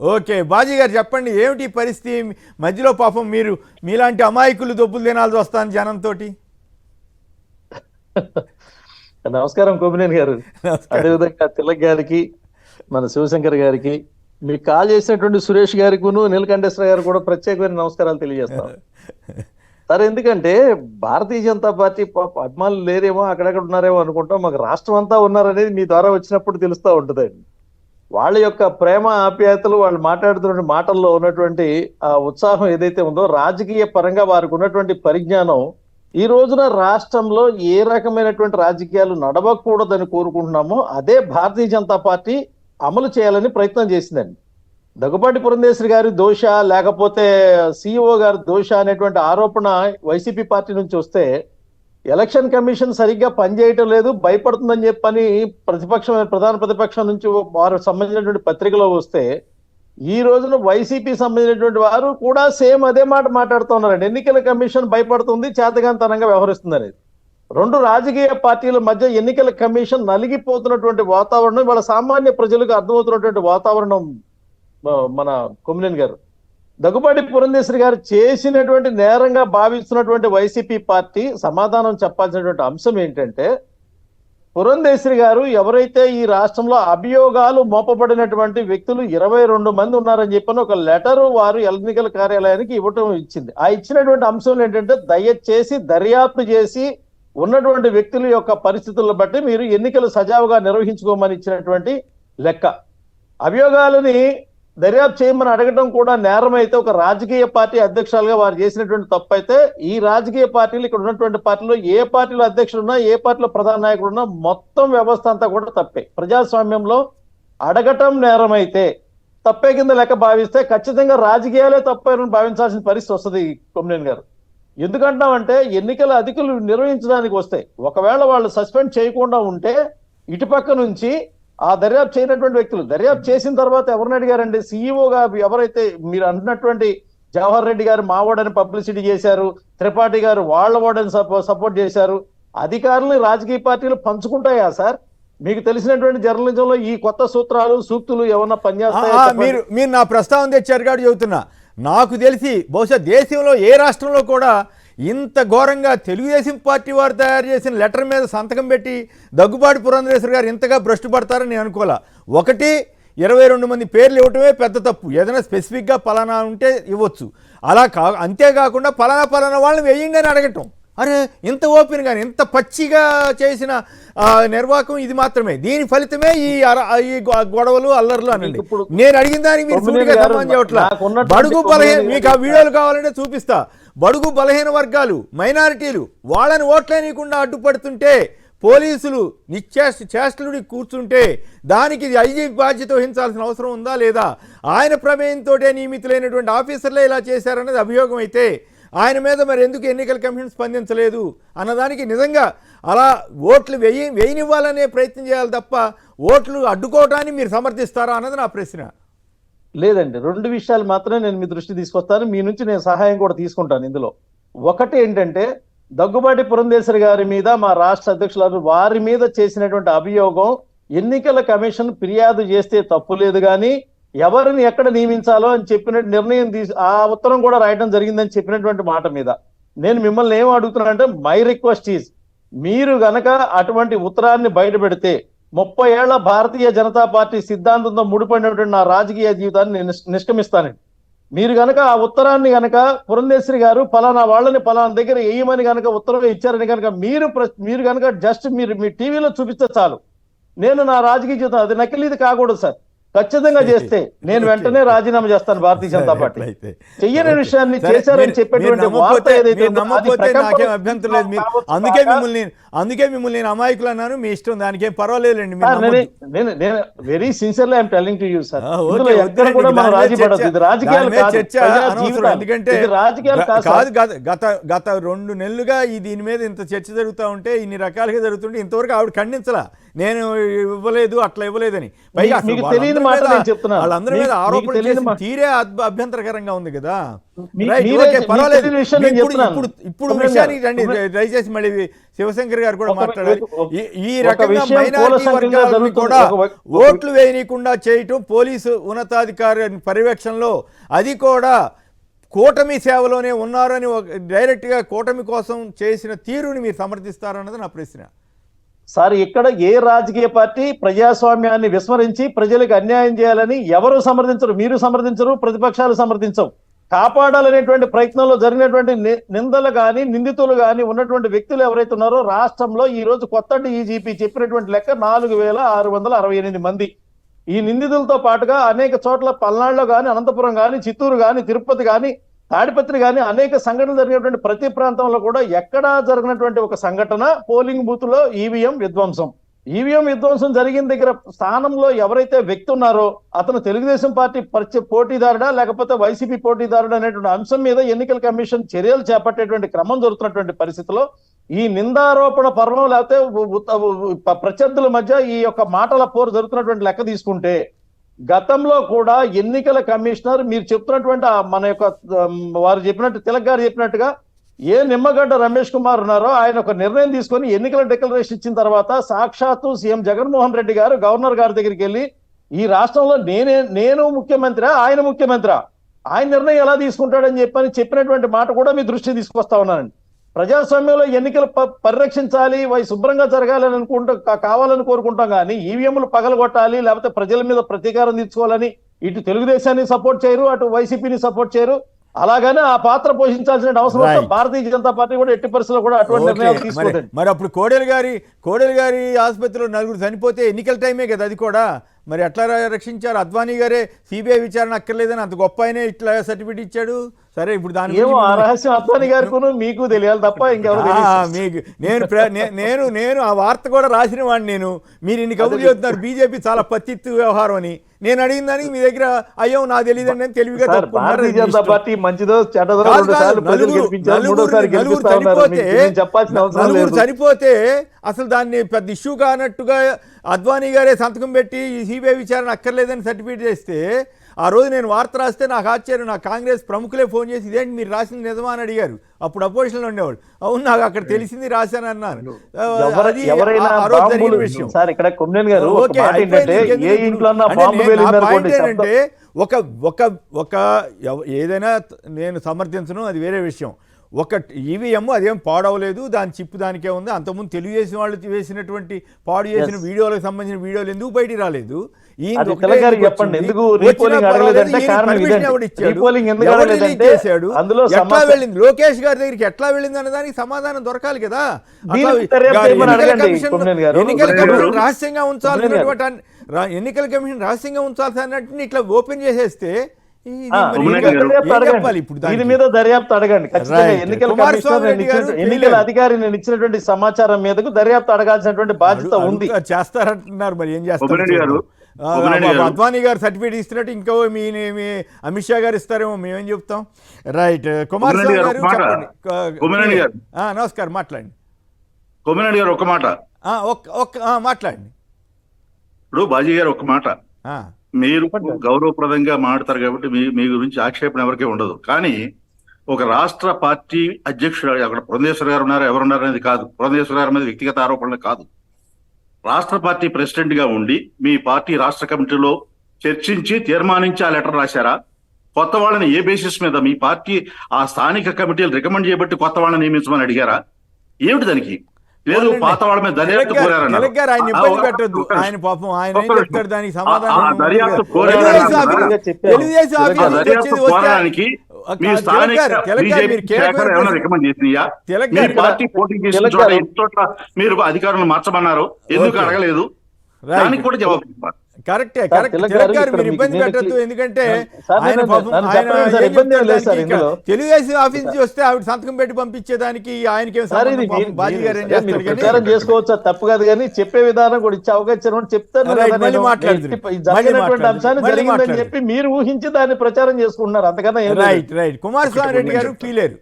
Okay. Bhaji గారు చెప్పండి, ఏమిటి పరిస్థితి? మధ్యలో పాపం మీరు మీలాంటి అమాయకులు దొబ్బులు తినాల్సి వస్తాను జనంతోటి. నమస్కారం కోమినేని గారు. నమస్కారం. అదేవిధంగా తిలక్ గారికి, మన శివశంకర్ గారికి, మీకు కాల్ చేసినటువంటి సురేష్ గారికి, నీలకంఠేశ్వర గారు కూడా ప్రత్యేకమైన నమస్కారాలు తెలియజేస్తాం. సరే, ఎందుకంటే భారతీయ జనతా పార్టీ అభిమానులు లేరేమో, అక్కడక్కడ ఉన్నారేమో అనుకుంటాం. మాకు రాష్ట్రం అంతా ఉన్నారనేది మీ ద్వారా వచ్చినప్పుడు తెలుస్తూ ఉంటుందండి. వాళ్ళ యొక్క ప్రేమ ఆప్యాయతలు, వాళ్ళు మాట్లాడుతున్న మాటల్లో ఉన్నటువంటి ఆ ఉత్సాహం ఏదైతే ఉందో, రాజకీయ పరంగా వారికి ఉన్నటువంటి పరిజ్ఞానం ఈ రోజున రాష్ట్రంలో ఏ రకమైనటువంటి రాజకీయాలు నడవకూడదని కోరుకుంటున్నామో అదే భారతీయ జనతా పార్టీ అమలు చేయాలని ప్రయత్నం చేసిందండి. దగ్గుబాటి పురంధేశ్వరి గారి దోష, లేకపోతే సిఇఓ గారి దోష అనేటువంటి ఆరోపణ వైసీపీ పార్టీ నుంచి వస్తే, ఎలక్షన్ కమిషన్ సరిగ్గా పనిచేయటం లేదు, భయపడుతుందని చెప్పని ప్రధాన ప్రతిపక్షం నుంచి వారు సంబంధించినటువంటి పత్రికలో వస్తే, ఈ రోజున వైసీపీ సంబంధించినటువంటి వారు కూడా సేమ్ అదే మాట మాట్లాడుతున్నారండి. ఎన్నికల కమిషన్ భయపడుతుంది, చేతగానితనంగా వ్యవహరిస్తుంది అనేది. రెండు రాజకీయ పార్టీల మధ్య ఎన్నికల కమిషన్ నలిగిపోతున్నటువంటి వాతావరణం వాళ్ళ సామాన్య ప్రజలకు అర్థమవుతున్నటువంటి వాతావరణం. మన కొమ్మినేని గారు, దగ్గుబాటి పురంధేశ్వరి గారు చేసినటువంటి నేరంగా భావిస్తున్నటువంటి వైసీపీ పార్టీ సమాధానం చెప్పాల్సినటువంటి అంశం ఏంటంటే, పురంధేశ్వరి గారు ఎవరైతే ఈ రాష్ట్రంలో అభియోగాలు మోపబడినటువంటి వ్యక్తులు 22 మంది ఉన్నారని చెప్పని ఒక లెటర్ వారు ఎన్నికల కార్యాలయానికి ఇవ్వటం ఇచ్చింది. ఆ ఇచ్చినటువంటి అంశం ఏంటంటే, దయచేసి దర్యాప్తు చేసి ఉన్నటువంటి వ్యక్తుల యొక్క పరిస్థితులను బట్టి మీరు ఎన్నికలు సజావుగా నిర్వహించుకోమని ఇచ్చినటువంటి లెక్క. అభియోగాలని దర్యాప్తు చేయమని అడగడం కూడా నేరం అయితే, ఒక రాజకీయ పార్టీ అధ్యక్షులుగా వారు చేసినటువంటి తప్పు అయితే, ఈ రాజకీయ పార్టీలు, ఇక్కడ ఉన్నటువంటి పార్టీలో ఏ పార్టీలో అధ్యక్షుడు ఉన్నా, ఏ పార్టీలో ప్రధాన నాయకుడు ఉన్నా, మొత్తం వ్యవస్థ అంతా కూడా తప్పే. ప్రజాస్వామ్యంలో అడగటం నేరం అయితే, తప్పే కింద లెక్క భావిస్తే ఖచ్చితంగా రాజకీయాలే తప్పని భావించాల్సిన పరిస్థితి వస్తుంది. కొమ్మినేని గారు, ఎందుకంటామంటే ఎన్నికల అధికారులు నిర్వహించడానికి వస్తే, ఒకవేళ వాళ్ళు సస్పెండ్ చేయకుండా ఉంటే, ఇటుపక్క నుంచి ఆ దర్యాప్తు చేయనటువంటి వ్యక్తులు దర్యాప్తు చేసిన తర్వాత ఎవరిని అడిగారండి? సీఈఓగా ఎవరైతే మీరు అంటున్నటువంటి జవహర్ రెడ్డి గారు మావాడని పబ్లిసిటీ చేశారు, త్రిపాఠి గారు వాళ్ళ వాడని సపోర్ట్ చేశారు. అధికారులని రాజకీయ పార్టీలు పంచుకుంటాయా సార్? మీకు తెలిసినటువంటి జర్నలిజంలో ఈ కొత్త సూత్రాలు, సూక్తులు ఏమన్నా పనిచేస్తాయా? మీరు నా ప్రస్తావన తెచ్చారు కాబట్టి చెబుతున్నా. నాకు తెలిసి బహుశా దేశంలో ఏ రాష్ట్రంలో కూడా ఇంత ఘోరంగా తెలుగుదేశం పార్టీ వారు తయారు చేసిన లెటర్ మీద సంతకం పెట్టి దగ్గుబాటి పురంధేశ్వరి గారు ఇంతగా భ్రష్టు పడతారని నేను అనుకోలే. ఒకటి, 22 మంది పేర్లు ఇవ్వటమే పెద్ద తప్పు. ఏదైనా స్పెసిఫిక్గా పలానా ఉంటే ఇవ్వచ్చు. అంతేకాకుండా పలానా వాళ్ళని వేయండి అని అడగటం. అరే, ఇంత ఓపెన్ కానీ ఇంత పచ్చిగా చేసిన నిర్వాహకం ఇది మాత్రమే. దీని ఫలితమే ఈ గొడవలు, అల్లర్లు అనండి. నేను అడిగిన దానికి మీరు సూటిగా సమాధానం చెప్పట్లా. బడుగు బలహీన, మీకు ఆ వీడియోలు కావాలంటే చూపిస్తా. బడుగు బలహీన వర్గాలు, మైనారిటీలు వాళ్ళని ఓట్లేనియకుండా అడ్డుపడుతుంటే, పోలీసులు చేష్టలుడి కూర్చుంటే దానికి ఐజీ బాధ్యత వహించాల్సిన అవసరం ఉందా లేదా? ఆయన ప్రమేయంతో నియమితులైనటువంటి ఆఫీసర్లే ఇలా చేశారన్నది అభియోగం అయితే, ఆయన మీద మరి ఎందుకు ఎన్నికల కమిషన్ స్పందించలేదు అన్నదానికి నిజంగా అలా ఓట్లు వేయనివ్వాలనే ప్రయత్నం చేయాలి తప్ప, ఓట్లు అడ్డుకోవటాన్ని మీరు సమర్థిస్తారా అన్నది నా ప్రశ్న. లేదండి, రెండు విషయాలు మాత్రమే నేను మీ దృష్టి తీసుకొస్తాను. మీ నుంచి నేను సహాయం కూడా తీసుకుంటాను ఇందులో. ఒకటి ఏంటంటే, దగ్గుబాటి పురంధేశ్వరి గారి మీద మా రాష్ట్ర అధ్యక్షులు వారి మీద చేసినటువంటి అభియోగం, ఎన్నికల కమిషన్ ఫిర్యాదు చేస్తే తప్పు లేదు, కానీ ఎవరిని ఎక్కడ నియమించాలో అని చెప్పినట్టు నిర్ణయం ఆ ఉత్తరం కూడా రాయడం జరిగిందని చెప్పినటువంటి మాట మీద నేను మిమ్మల్ని ఏం అడుగుతున్నానంటే, మై రిక్వెస్ట్ ఈజ్, మీరు గనక అటువంటి ఉత్తరాన్ని బయట పెడితే 30 ఏళ్ల భారతీయ జనతా పార్టీ సిద్ధాంతంతో ముడిపడినటువంటి నా రాజకీయ జీవితాన్ని నేను నిష్క్రమిస్తానండి. మీరు గనక ఆ ఉత్తరాన్ని గనక పురంధేశ్వరి గారు ఫలానా వాళ్ళని ఫలానా దగ్గర వేయమని గనక ఉత్తరం ఇచ్చారని కనుక మీరు గనక జస్ట్ మీ టీవీలో చూపిస్తే చాలు, నేను నా రాజకీయ జీవితం, అది నకిలీది కాకూడదు సార్, ఖచ్చితంగా చేస్తే నేను వెంటనే రాజీనామా చేస్తాను భారతీయ జనతా పార్టీ. చెయ్యని విషయాన్ని చేశారని చెప్పేటువంటి వార్త ఏదైతే అందుకే మిమ్మల్ని నేను అమాయకులు అన్నాను. మీ ఇష్టం, దానికేం పర్వాలేదండి. Very sincerely I'm telling to you sir, ఇందులో ఎక్కడ కూడా మనం రాజీ పడదు. ఇది రాజకీయాలు కాదు. ఎందుకంటే గత 2 నెలలుగా దీని మీద ఇంత చర్చ జరుగుతూ ఉంటే, ఇన్ని రకాలుగా జరుగుతుంటే ఇంతవరకు ఆవిడ ఖండించలా, నేను ఇవ్వలేదు, అట్లా ఇవ్వలేదని. పైగా మీకు తెలియదు మాట నేను చెప్తున్నాను. వాళ్ళందరి మీద మీకు ఆరోపణ తెలియని చేసిన మాట. తీరే అభ్యంతరకరంగా ఉంది కదా. మీ- రైట్, మీరే- ఓకే, మీకు పర్వాలేదు. తెలియని విషయం నేను ఇప్పుడు చెప్తున్నాను. ఇప్పుడు ఇప్పుడు కుమరన్ విషయానికి గారు, రండి, దయచేసి మళ్ళీ శివశంకర్ గారు కూడా ఒక- మాట్లాడాలి. ఈ ఒక రకంగా విషయం మైనారిటీ పూల సంఖ్యగా వర్గాలను జరుగుతుంది. కూడా ఒక- ఓట్లు వేయనీయకుండా చేయటం పోలీసు ఉన్నతాధికారి పర్యవేక్షణలో, అది కూడా కూటమి సేవలోనే ఉన్నారని డైరెక్ట్గా కూటమి కోసం చేసిన తీరుని మీరు సమర్థిస్తారన్నది నా ప్రశ్న. సార్, ఇక్కడ ఏ రాజకీయ పార్టీ ప్రజాస్వామ్యాన్ని విస్మరించి ప్రజలకు అన్యాయం చేయాలని ఎవరు సమర్థించరు. మీరు సమర్థించరు, ప్రతిపక్షాలు సమర్థించవు. కాపాడాలనేటువంటి ప్రయత్నంలో జరిగినటువంటి నిందలు కానీ నిందితులు కానీ ఉన్నటువంటి వ్యక్తులు ఎవరైతే ఉన్నారో రాష్ట్రంలో ఈ రోజు కొత్త డీజీపీ చెప్పినటువంటి లెక్క 4668 మంది. ఈ నిందితులతో పాటుగా అనేక చోట్ల పల్నాడులో కానీ, అనంతపురం కానీ, చిత్తూరు కానీ, తిరుపతి కానీ, తాడిపత్రి కానీ అనేక సంఘటనలు జరిగినటువంటి ప్రతి ప్రాంతంలో కూడా ఎక్కడా జరిగినటువంటి ఒక సంఘటన పోలింగ్ బూత్ లో ఈవీఎం విధ్వంసం. ఈవీఎం విధ్వంసం జరిగిన దగ్గర స్థానంలో ఎవరైతే వ్యక్తి ఉన్నారో అతను తెలుగుదేశం పార్టీ పోటీదారుడా లేకపోతే వైసీపీ పోటీదారుడా అనేటువంటి అంశం మీద ఎన్నికల కమిషన్ చర్యలు చేపట్టేటువంటి క్రమం జరుగుతున్నటువంటి పరిస్థితిలో ఈ నిందారోపణ పర్వం లేకపోతే ప్రత్యర్థుల మధ్య ఈ యొక్క మాటల పోరు జరుగుతున్నటువంటి లెక్క తీసుకుంటే గతంలో కూడా ఎన్నికల కమిషనర్ మీరు చెప్తున్నటువంటి మన యొక్క వారు చెప్పినట్టు తిలక్ గారు చెప్పినట్టుగా ఏ నిమ్మగడ్డ రమేష్ కుమార్ ఉన్నారో ఆయన ఒక నిర్ణయం తీసుకొని ఎన్నికల డిక్లరేషన్ ఇచ్చిన తర్వాత సాక్షాత్తు సీఎం జగన్మోహన్ రెడ్డి గారు గవర్నర్ గారి దగ్గరికి వెళ్ళి ఈ రాష్ట్రంలో నేను ముఖ్యమంత్రి ఆయన ముఖ్యమంత్రి ఆయన నిర్ణయం ఎలా తీసుకుంటాడని చెప్పినటువంటి మాట కూడా మీ దృష్టి తీసుకొస్తా ఉన్నానండి. ప్రజాస్వామ్యంలో ఎన్నికలు పరిరక్షించాలి, శుభ్రంగా జరగాలని కావాలని కోరుకుంటాం కానీ ఈవీఎంలు పగలగొట్టాలి లేకపోతే ప్రజల మీద ప్రతీకారం తీర్చుకోవాలని ఇటు తెలుగుదేశాన్ని సపోర్ట్ చేయరు, అటు వైసీపీని సపోర్ట్ చేయరు. అలాగనే ఆ పాత్ర పోషించాల్సిన అవసరం భారతీయ జనతా పార్టీ కూడా ఎట్టి పరిస్థితుల్లో కూడా అటువంటి నిర్ణయాలు తీసుకోలేదు. మరి అప్పుడు కోడెల గారి ఆసుపత్రిలో 4 చనిపోతే ఎన్నికల టైమే కదా అది కూడా, మరి ఎట్లా రక్షించారు? అద్వానీ గారే సిబిఐ విచారణ అక్కర్లేదని అంత గొప్ప అయినా ఇట్లా సర్టిఫికేట్ ఇచ్చాడు. సరే, ఇప్పుడు దాని ఏమో ఆ రహస్యం అద్వానీ గారికి మీకు తెలియాలి తప్ప ఇంకెవరు మీకు నేను ఆ వార్త కూడా రాసిన వాడిని. మీరు ఇన్ని కబుర్లు చెబుతున్నారు బీజేపీ చాలా పత్తిత్తు వ్యవహారం అని. నేను అడిగిన దానికి మీ దగ్గర అయ్యో నాకు తెలియదండి అని తెలివిగా భారతీయ జనతా పార్టీ మంచిదో చెడ్డదో నలుగురు చనిపోతే అసలు దాన్ని పెద్ద ఇష్యూ కానట్టుగా అద్వానీ గారే సంతకం పెట్టి సిబిఐ విచారణ అక్కర్లేదని సర్టిఫికేట్ చేస్తే ఆ రోజు నేను వార్త రాస్తే నాకు ఆశ్చర్యం. నా కాంగ్రెస్ ప్రముఖులే ఫోన్ చేసి ఇదేంటి మీరు రాసింది నిజమా అని అడిగారు. అప్పుడు అపోజిషన్లో ఉండేవాడు. అవును, నాకు అక్కడ తెలిసింది రాశాను అన్నాను. ఏంటంటే ఏదైనా నేను సమర్థించను, అది వేరే విషయం. ఒక ఈవీఎం అదేం పాడవలేదు, దాని చిప్పు దానికే ఉంది. అంతకుముందు తెలుగుదేశం వాళ్ళు వేసినటువంటి పాడు చేసిన వీడియోలకు సంబంధించిన వీడియోలు ఎందుకు బయటికి రాలేదు? ఎట్లా వెళ్ళింది, లోకేష్ గారి దగ్గరికి ఎట్లా వెళ్ళింది అనే దానికి సమాధానం దొరకాలి కదా. ఎన్నికల కమిషన్ రహస్యంగా ఉంచాల్సినట్టు ఇట్లా ఓపెన్ చేసేస్తే దీని మీద దర్యాప్తు అడగండి. ఎన్నికల అధికారి నేను ఇచ్చినటువంటి సమాచారం మీదకు దర్యాప్తు అడగాల్సినటువంటి బాధ్యత ఉంది. చేస్తారంటున్నారు, మరి ఏం చేస్తారు? అద్వానీ గారు సర్టిఫికేట్ ఇస్తున్నట్టు ఇంకో మీ అమిత్ షా గారు ఇస్తారేమో, మేమేం చెప్తాం. రైట్, కుమారస్వామి గారు చెప్పండి. నమస్కారం, మాట్లాడండి. కొమ్మినేని గారు ఒక మాట మాట్లాడండి. ఇప్పుడు బాజీ గారు ఒక మాట, మీరు గౌరవప్రదంగా మాట్లాడతారు కాబట్టి మీ గురించి ఆక్షేపణ ఎవరికీ ఉండదు. కానీ ఒక రాష్ట్ర పార్టీ అధ్యక్షుడు అక్కడ పురంధేశ్వర గారు ఉన్నారు, ఎవరున్నారు అనేది కాదు, పురంధేశ్వర గారి మీద వ్యక్తిగత ఆరోపణలు కాదు. రాష్ట్ర పార్టీ ప్రెసిడెంట్ గా ఉండి మీ పార్టీ రాష్ట్ర కమిటీలో చర్చించి తీర్మానించి ఆ లెటర్ రాశారా? కొత్త వాళ్ళని ఏ బేసిస్ మీద మీ పార్టీ ఆ స్థానిక కమిటీలు రికమెండ్ చేయబట్టి కొత్త వాళ్ళని నియమించమని అడిగారా? ఏమిటి దానికి? లేదు, పాత వాళ్ళ మీద దర్యాప్తు కోరారన్నారు. కోరడానికి మీ స్థానిక బీజేపీ శాఖలు ఏమైనా రికమెండ్ చేసినాయా? మీ పార్టీ పోటీ చేసిన చోట ఎన్ని చోట్ల మీరు అధికారులను మార్చమన్నారు, ఎందుకు అడగలేదు? దానికి కూడా జవాబు చెప్పారు. కరెక్టే, మీరు ఇబ్బంది పెట్టద్దు. ఎందుకంటే తెలుగుదేశం ఆఫీస్ నుంచి వస్తే ఆవిడ సంతకం పెట్టి పంపించేదానికి ఆయనకి చేసుకోవచ్చు, తప్పు కాదు. కానీ చెప్పే విధానం కూడా ఇచ్చే అవకాశం చెప్తాను. అంశాన్ని జరిగిందని చెప్పి మీరు ఊహించి దాన్ని ప్రచారం చేసుకుంటున్నారు, అంతకన్నా. రైట్, కుమారస్వామి రెడ్డి గారు ఫీలేరు.